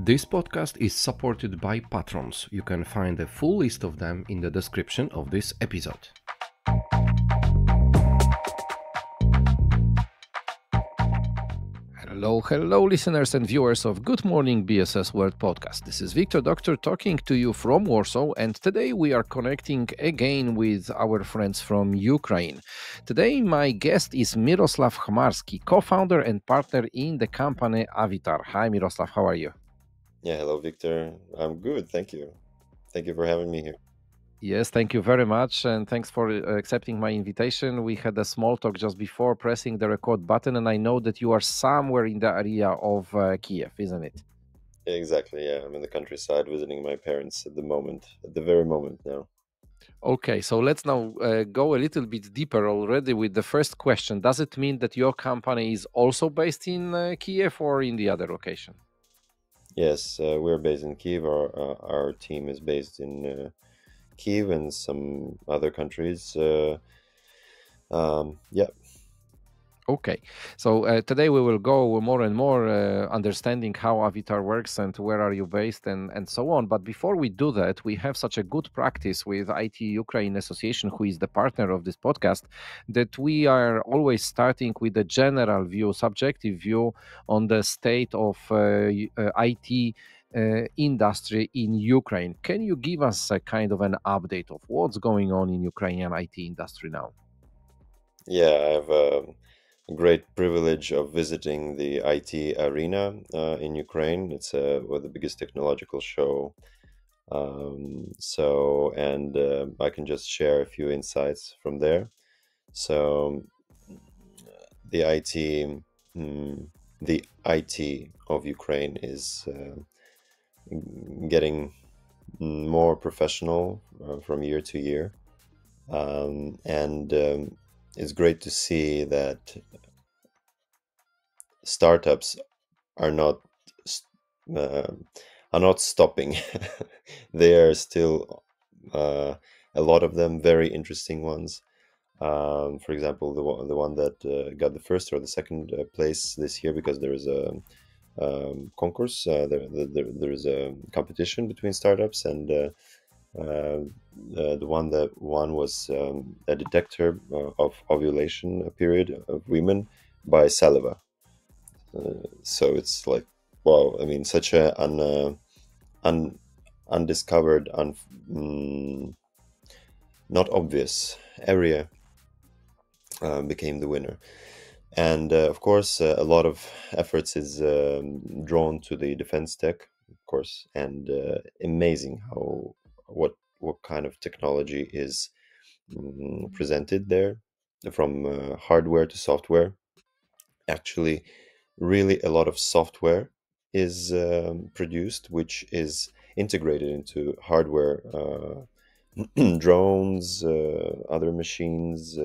This podcast is supported by patrons. You can find a full list of them in the description of this episode. Hello, listeners and viewers of Good Morning BSS World podcast. This is Wiktor, Doktor, talking to you from Warsaw, and today we are connecting again with our friends from Ukraine. Today, my guest is Myroslav Khmarskyi, co-founder and partner in the company Avitar. Hi, Myroslav, how are you? Yeah, hello, Victor. I'm good. Thank you. Thank you for having me here. Yes, thank you very much, and thanks for accepting my invitation. We had a small talk just before pressing the record button, and I know that you are somewhere in the area of Kyiv, isn't it? Exactly. Yeah, I'm in the countryside visiting my parents at the very moment now. Okay, so let's now go a little bit deeper already with the first question. Does it mean that your company is also based in Kyiv or in the other location? Yes, we're based in Kyiv. Our team is based in Kyiv and some other countries. Yeah. Okay, so today we will go more and more understanding how Avitar works and where are you based and so on. But before we do that, we have such a good practice with IT Ukraine Association, who is the partner of this podcast, that we are always starting with a general view, subjective view on the state of IT industry in Ukraine. Can you give us a kind of an update of what's going on in Ukrainian IT industry now? Yeah, I have a great privilege of visiting the IT arena in Ukraine. It's well, the biggest technological show. I can just share a few insights from there. So the IT, mm, the IT of Ukraine is getting more professional from year to year, and it's great to see that startups are not s- uh, are not stopping. They are still a lot of them very interesting ones. For example, the one that got the first or the second place this year, because there is a concourse, there is a competition between startups, and uh, the one that won was a detector of ovulation period of women by saliva. So it's like, wow, I mean, such a un, undiscovered, not obvious area became the winner. And of course, a lot of efforts is drawn to the defense tech, of course, and amazing how what kind of technology is presented there, from hardware to software. Actually, really a lot of software is produced, which is integrated into hardware, drones, other machines.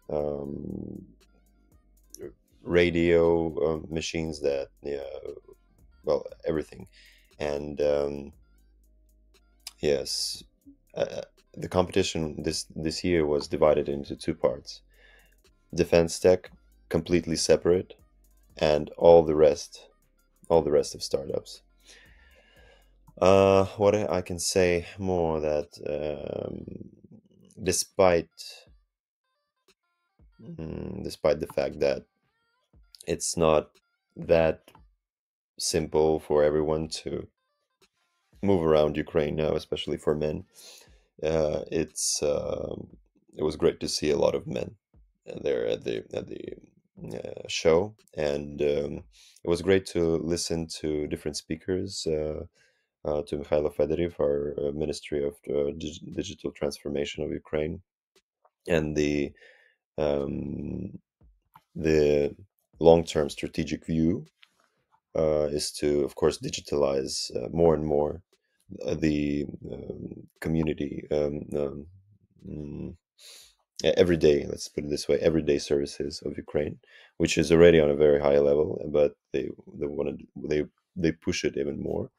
Um, Radio machines, that, yeah, well, everything. And yes, uh, the competition this year was divided into two parts: defense tech, completely separate, and all the rest of startups. What I can say more, that despite despite the fact that it's not that simple for everyone to move around Ukraine now, especially for men. It was great to see a lot of men there at the show, and it was great to listen to different speakers. To Mikhailo Fedorov, our Ministry of Digital Transformation of Ukraine, and um, the long-term strategic view is to, of course, digitalize more and more the community, mm, everyday, let's put it this way, everyday services of Ukraine, which is already on a very high level, but they want to they push it even more.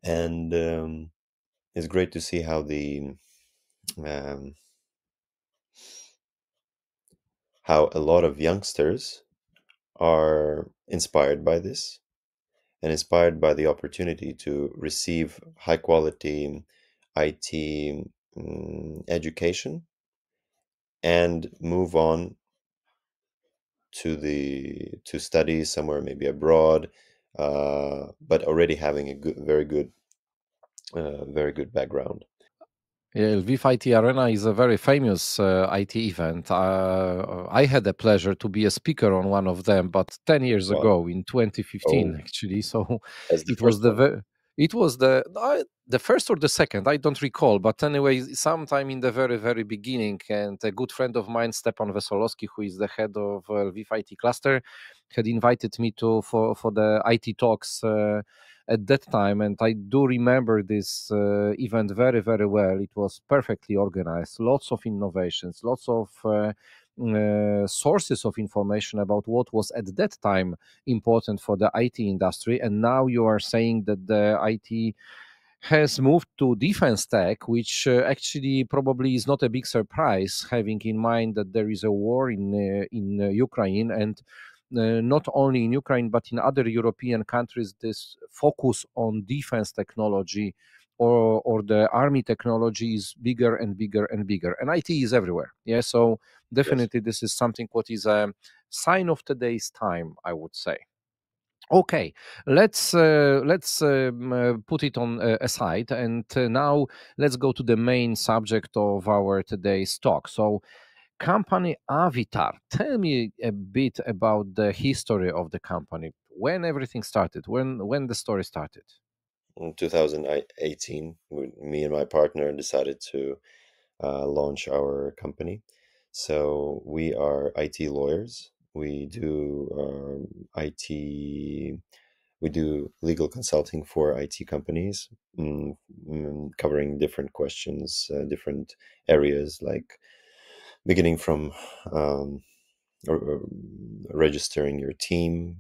And it's great to see um, how a lot of youngsters are inspired by this, and inspired by the opportunity to receive high quality IT education and move on to study somewhere maybe abroad, but already having a good, very good background. Yeah, Lviv IT Arena is a very famous IT event. I had the pleasure to be a speaker on one of them, but 10 years Wow. ago in 2015, Oh, actually. So that's the it was first one. it was the first or the second, I don't recall. But anyway, sometime in the very, very beginning, and a good friend of mine, Stepan Wesolowski, who is the head of Lviv IT cluster, had invited me to for the IT talks. At that time, and I do remember this event very, very well. It was perfectly organized, lots of innovations, lots of sources of information about what was at that time important for the IT industry. And now you are saying that the IT has moved to defense tech, which actually probably is not a big surprise, having in mind that there is a war in Ukraine, and not only in Ukraine but in other European countries. This focus on defense technology or the army technology is bigger and bigger and bigger, and IT is everywhere. Yeah, so Yes. definitely this is something what is a sign of today's time, I would say. Okay, let's put it on aside, and now let's go to the main subject of our today's talk. So, company Avitar. Tell me a bit about the history of the company. When everything started. When the story started. In 2018, me and my partner decided to launch our company. So we are IT lawyers. We do IT. We do legal consulting for IT companies, covering different questions, different areas, like beginning from um, registering your team,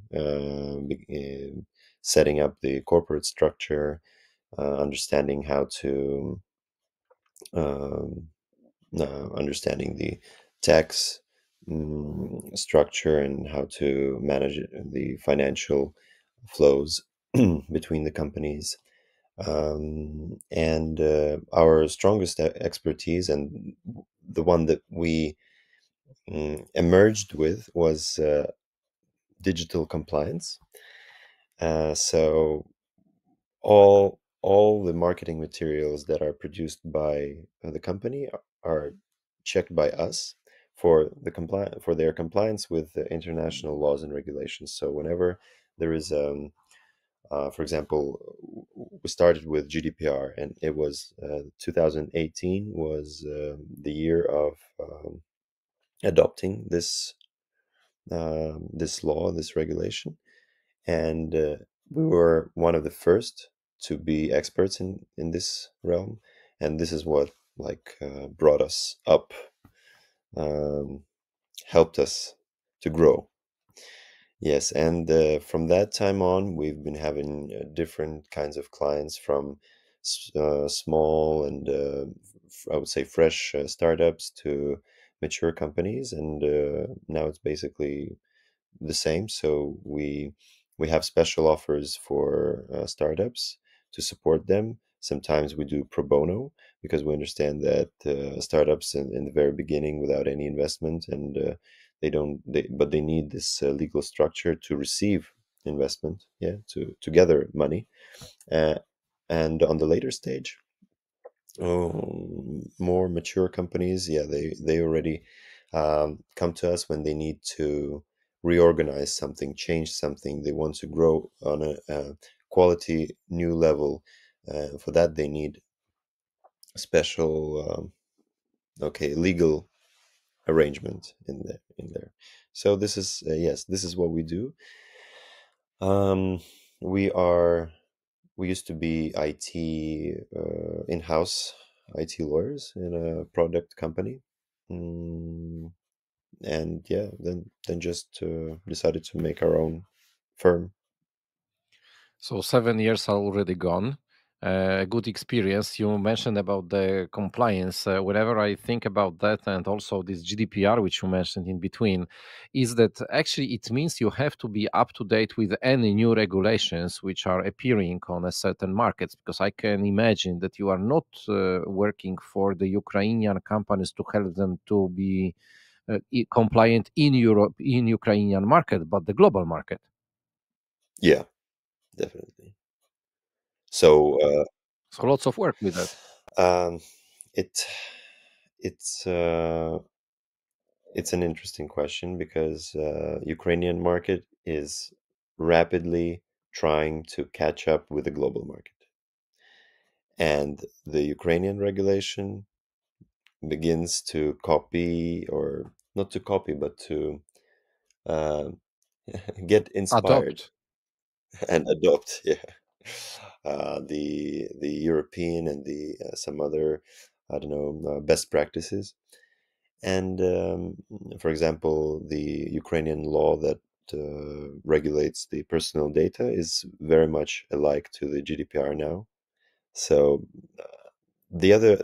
setting up the corporate structure, understanding how to um, understanding the tax structure and how to manage the financial flows between the companies. And our strongest expertise, and the one that we emerged with, was digital compliance. So all the marketing materials that are produced by the company are checked by us for for their compliance with the international laws and regulations. So whenever there is for example, we started with GDPR, and it was 2018 was the year of adopting this law, this regulation, and we were one of the first to be experts in this realm, and this is what brought us up, um, helped us to grow. Yes, and from that time on, we've been having different kinds of clients, from small and I would say fresh startups to mature companies, and now it's basically the same. So we have special offers for startups to support them. Sometimes we do pro bono, because we understand that startups in the very beginning, without any investment, and they don't they but they need this legal structure to receive investment, yeah, to gather money, uh, and on the later stage, more mature companies, yeah, they already come to us when they need to reorganize something, change something. They want to grow on a quality new level. For that, they need special, okay, legal arrangement in there. So this is yes, this is what we do. Um, we are we used to be IT in-house IT lawyers in a product company, mm, and yeah, then just decided to make our own firm. So 7 years are already gone. a good experience. You mentioned about the compliance. Whenever I think about that, and also this GDPR, which you mentioned in between, is that actually it means you have to be up to date with any new regulations which are appearing on a certain markets. Because I can imagine that you are not working for the Ukrainian companies to help them to be compliant in Europe, in Ukrainian market, but the global market. Yeah, definitely. So So lots of work with that. um, it it's uh, it's an interesting question because Ukrainian market is rapidly trying to catch up with the global market, and the Ukrainian regulation begins to copy, or not to copy, but to uh, get inspired Adopt. and adopt, yeah, the European and the some other, I don't know, best practices. And for example, the Ukrainian law that regulates the personal data is very much alike to the GDPR now. So the other,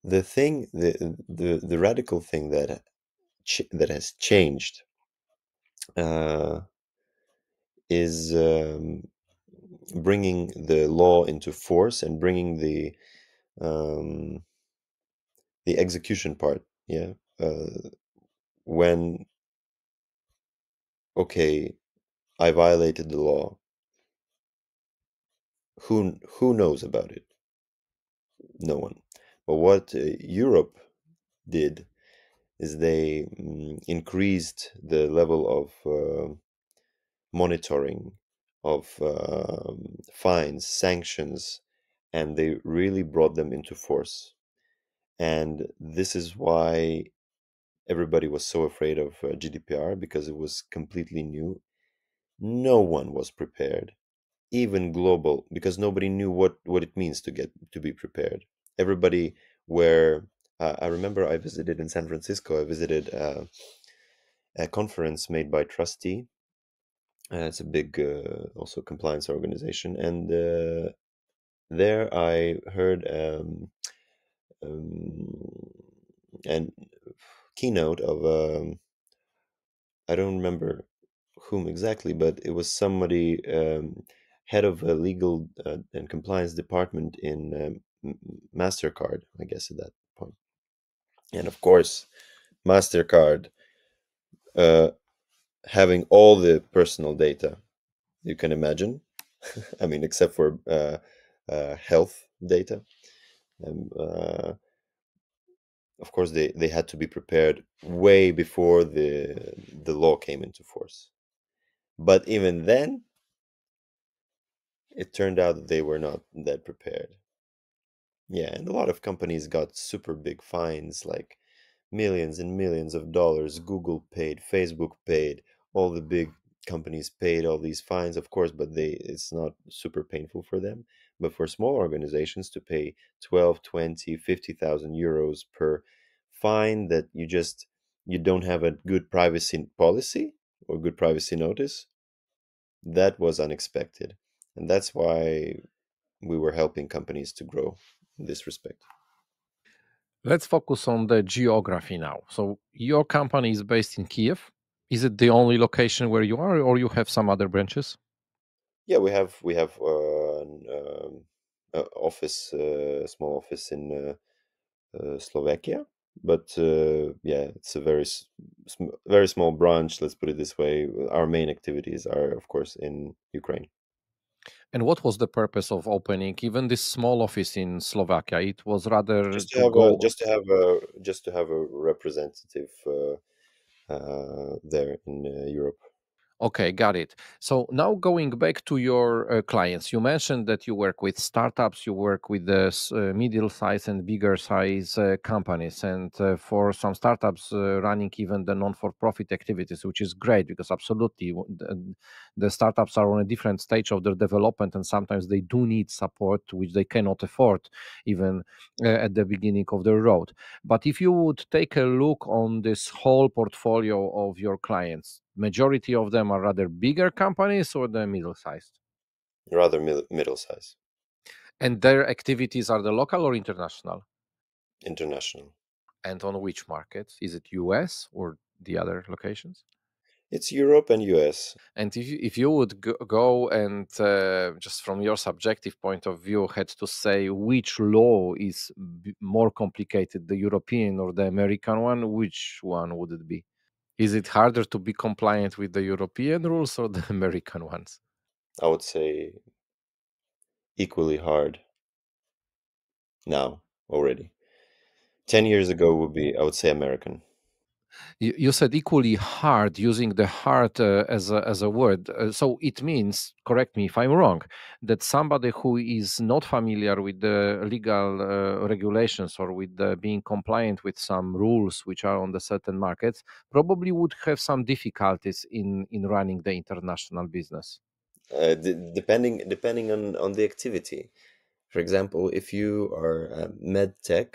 the thing, the radical thing that that has changed uh, is bringing the law into force and bringing um, the execution part. Yeah, when, okay, I violated the law, who knows about it? No one. But what Europe did is they increased the level of monitoring, of fines, sanctions, and they really brought them into force. And this is why everybody was so afraid of GDPR, because it was completely new. No one was prepared, even global, because nobody knew what it means to be prepared. Everybody were. I remember I visited in San Francisco. I visited a conference made by Trustee. It's a big also compliance organization, and there I heard um, an keynote of I don't remember whom exactly, but it was somebody head of a legal and compliance department in Mastercard, I guess at that point. And of course, Mastercard uh, having all the personal data you can imagine. I mean, except for health data. Um, uh, of course, they had to be prepared way before the law came into force. But even then, it turned out that they were not that prepared. Yeah, and a lot of companies got super big fines, like millions and millions of dollars. Google paid, Facebook paid, all the big companies paid all these fines, of course, but it's not super painful for them. But for small organizations to pay 12, 20, 50,000 euros per fine that you don't have a good privacy policy or good privacy notice, that was unexpected. And that's why we were helping companies to grow in this respect. Let's focus on the geography now. So your company is based in Kiev. Is it the only location where you are, or you have some other branches? Yeah, we have an office, small office in Slovakia, but yeah, it's a very small branch. Let's put it this way. Our main activities are, of course, in Ukraine. And what was the purpose of opening even this small office in Slovakia? It was rather Just to to have a go. representative there in Europe. Okay, got it. So now going back to your clients, you mentioned that you work with startups, you work with the middle size and bigger size companies, and for some startups running even the non-for-profit activities, which is great because absolutely the startups are on a different stage of their development, and sometimes they do need support which they cannot afford even at the beginning of the road. But if you would take a look on this whole portfolio of your clients, majority of them are rather bigger companies or the middle sized? Rather middle size, And their activities are the local or international? international. And on which markets? Is it US or the other locations? It's Europe and US. And if you would go and just from your subjective point of view had to say which law is more complicated, the European or the American one, which one would it be? Is it harder to be compliant with the European rules or the American ones? I would say equally hard now already. 10 years ago would be, I would say, American. You said equally hard, using the hard as a word. So it means, correct me if I'm wrong, that somebody who is not familiar with the legal regulations or with being compliant with some rules which are on the certain markets probably would have some difficulties in running the international business. Depending on the activity. For example, if you are med tech,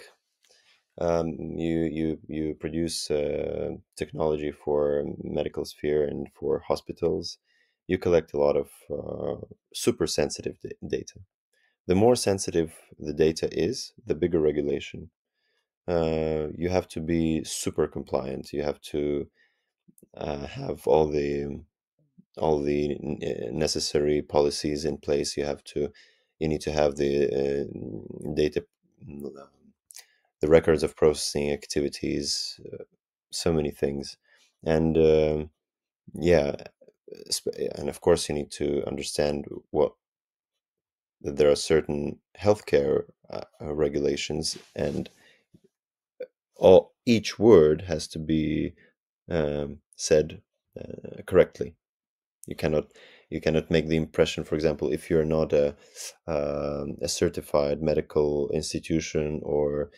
you produce technology for medical sphere and for hospitals. You collect a lot of super sensitive data. The more sensitive the data is, the bigger regulation. You have to be super compliant. You have to have all the necessary policies in place. You need to have the data, the records of processing activities, so many things, and yeah, and of course you need to understand what that there are certain healthcare regulations, and each word has to be said correctly. You cannot make the impression, for example, if you're not a certified medical institution or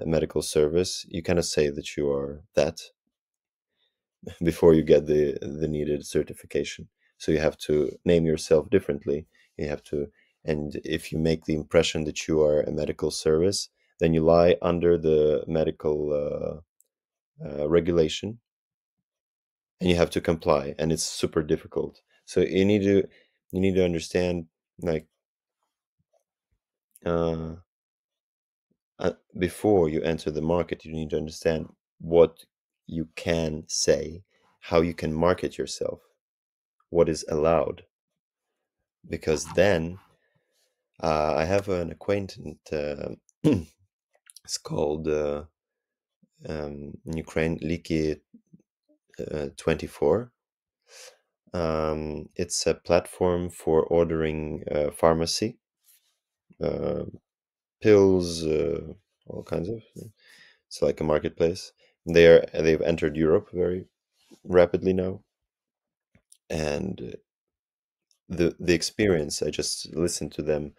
medical service, you cannot say that you are that before you get the needed certification. So you have to name yourself differently. You have to, and if you make the impression that you are a medical service, then you lie under the medical regulation, and you have to comply, and it's super difficult. So you need to understand, like, uh, before you enter the market, you need to understand what you can say, how you can market yourself, what is allowed, because then I have an acquaintance. It's called in Ukraine Liki 24. It's a platform for ordering pharmacy uh, pills, all kinds of. It's like a marketplace. They've entered Europe very rapidly now, and the experience. I just listened to them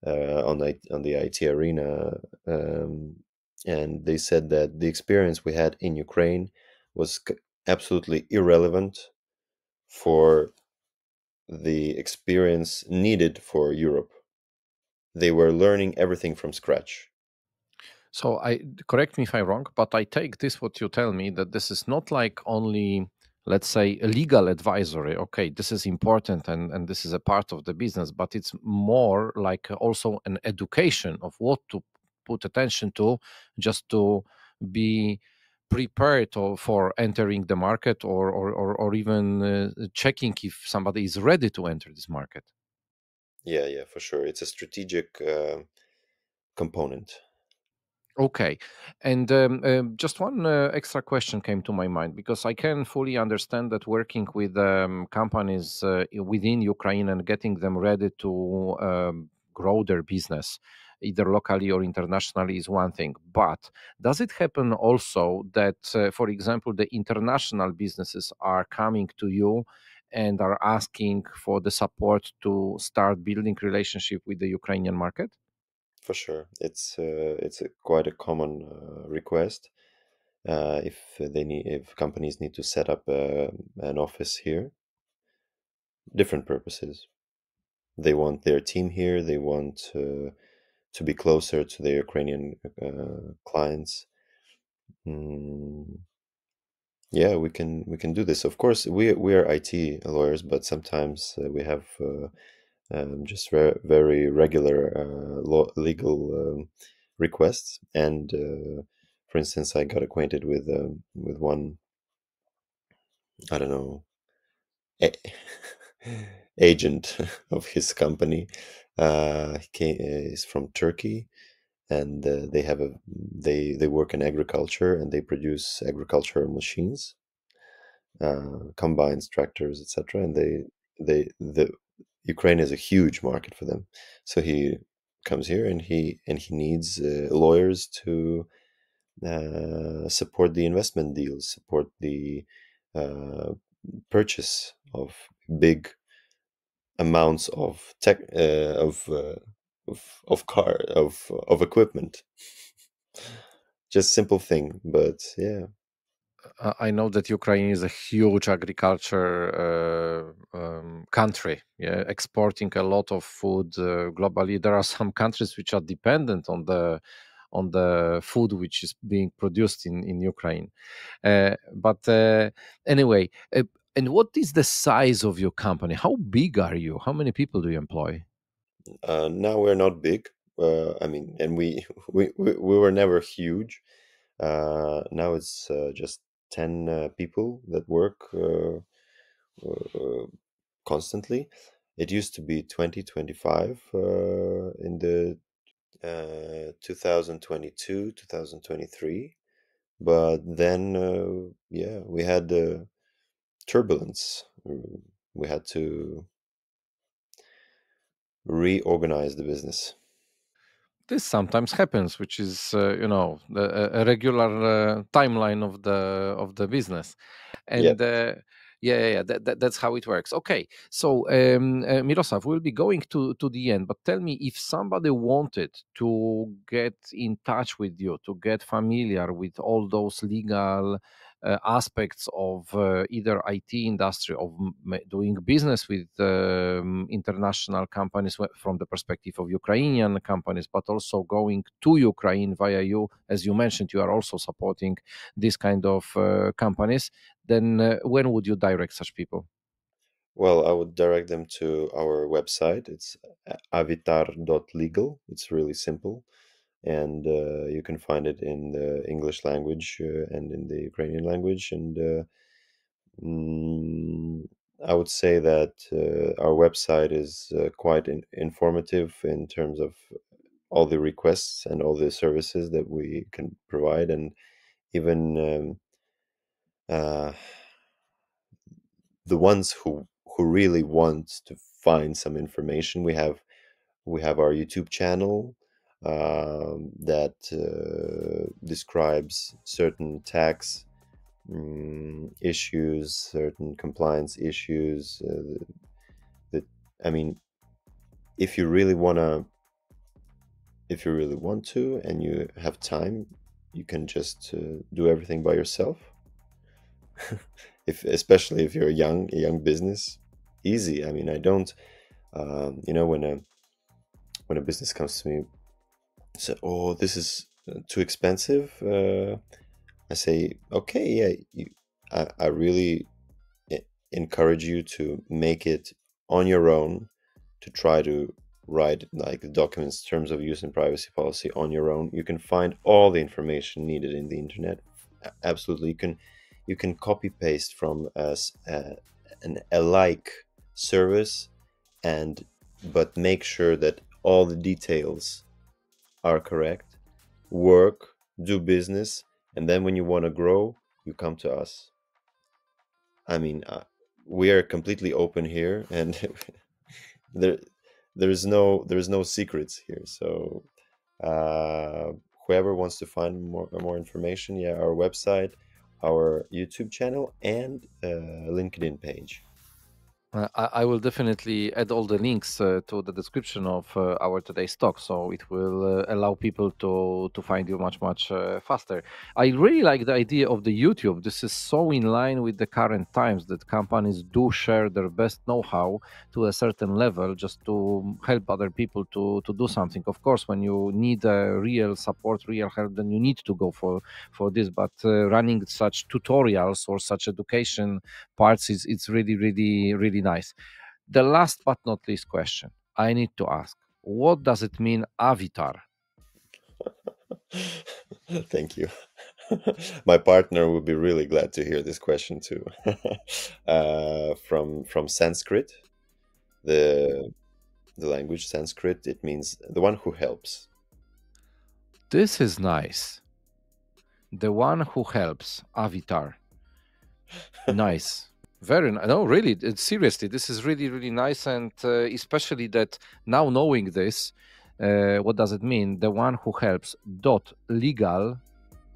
on the IT arena, and they said that the experience we had in Ukraine was absolutely irrelevant for the experience needed for Europe. They were learning everything from scratch. So I correct me if I'm wrong, but I take this what you tell me that this is not like only, let's say, a legal advisory. Okay, this is important and this is a part of the business, but it's more like also an education of what to put attention to, just to be prepared for entering the market, or even checking if somebody is ready to enter this market. Yeah, yeah, for sure. It's a strategic component. Okay. And just one extra question came to my mind, because I can fully understand that working with companies within Ukraine and getting them ready to grow their business, either locally or internationally, is one thing. But does it happen also that, for example, the international businesses are coming to you and are asking for the support to start building relationship with the Ukrainian market? For sure, it's quite a common request. If if companies need to set up an office here, different purposes. They want their team here. They want to be closer to their Ukrainian clients. Mm, yeah, we can do this. Of course, we are IT lawyers, but sometimes we have just very regular legal requests. And for instance, I got acquainted with one, I don't know, a- agent of his company. Is from Turkey, and they work in agriculture, and they produce agricultural machines, combines, tractors, etc. And the Ukraine is a huge market for them. So he comes here, and he needs lawyers to support the investment deals, support the uh, purchase of big amounts of tech of equipment. Just simple thing, but yeah. I know that Ukraine is a huge agriculture country, yeah, exporting a lot of food globally. There are some countries which are dependent on the food which is being produced in Ukraine. But anyway, and what is the size of your company? How big are you? How many people do you employ? Now we're not big. I mean, and we were never huge. Now it's just 10 people that work uh, constantly. It used to be 2025 in the 2022, 2023. But then, yeah, we had turbulence. We had to reorganize the business. This sometimes happens, which is a regular timeline of the business. Yeah. And that's how it works. Okay, so Miroslav, we'll be going to the end, but tell me, if somebody wanted to get in touch with you, to get familiar with all those legal aspects of either IT industry, of doing business with international companies from the perspective of Ukrainian companies, but also going to Ukraine via you, as you mentioned, you are also supporting this kind of companies, then when would you direct such people? Well, I would direct them to our website. It's avitar.legal. It's really simple. And you can find it in the English language and in the Ukrainian language. And mm, I would say that our website is quite informative in terms of all the requests and all the services that we can provide, and even uh, the ones who really want to find some information. We have our YouTube channel that describes certain tax issues, certain compliance issues. That I mean, if you really wanna, if you really want to, and you have time, you can just do everything by yourself. If especially if you're a young business, easy. I mean, I don't. When a business comes to me, say, "Oh, this is too expensive," I say, "Okay, yeah, I really encourage you to make it on your own, to try to write like the documents, terms of use and privacy policy on your own. You can find all the information needed in the internet. Absolutely, you can copy paste from us an alike service, and but make sure that all the details are correct. Work, do business, and then when you want to grow, you come to us. I mean, we are completely open here, and there there's no secrets here. So whoever wants to find more information, yeah, our website, our YouTube channel, and LinkedIn page. I will definitely add all the links to the description of our today's talk, so it will allow people to find you much faster. I really like the idea of the YouTube. This is so in line with the current times that companies do share their best know-how to a certain level, just to help other people to do something. Of course, when you need real support, real help, then you need to go for this. But running such tutorials or such education parts is it's really nice. The last but not least question I need to ask: what does it mean, Avitar? Thank you. My partner would be really glad to hear this question too. From Sanskrit, the language Sanskrit, it means the one who helps. This is nice. The one who helps, Avitar. Nice. Very nice. No, really, seriously, this is really, really nice. And especially that now knowing this, what does it mean? The one who helps dot legal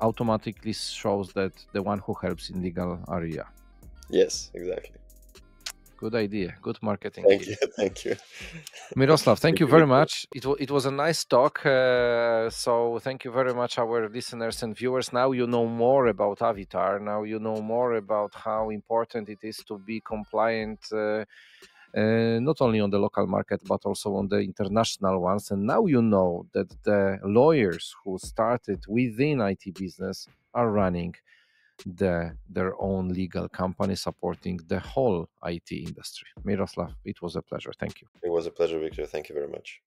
automatically shows that the one who helps in legal area. Yes, exactly. Good idea. Good marketing. Thank you. Thank you. Myroslav, thank you very much. It was a nice talk. So thank you very much, our listeners and viewers. Now you know more about Avitar. Now you know more about how important it is to be compliant, not only on the local market, but also on the international ones. And now you know that the lawyers who started within IT business are running their own legal company supporting the whole IT industry. Myroslav, it was a pleasure. Thank you. It was a pleasure, Wiktor. Thank you very much.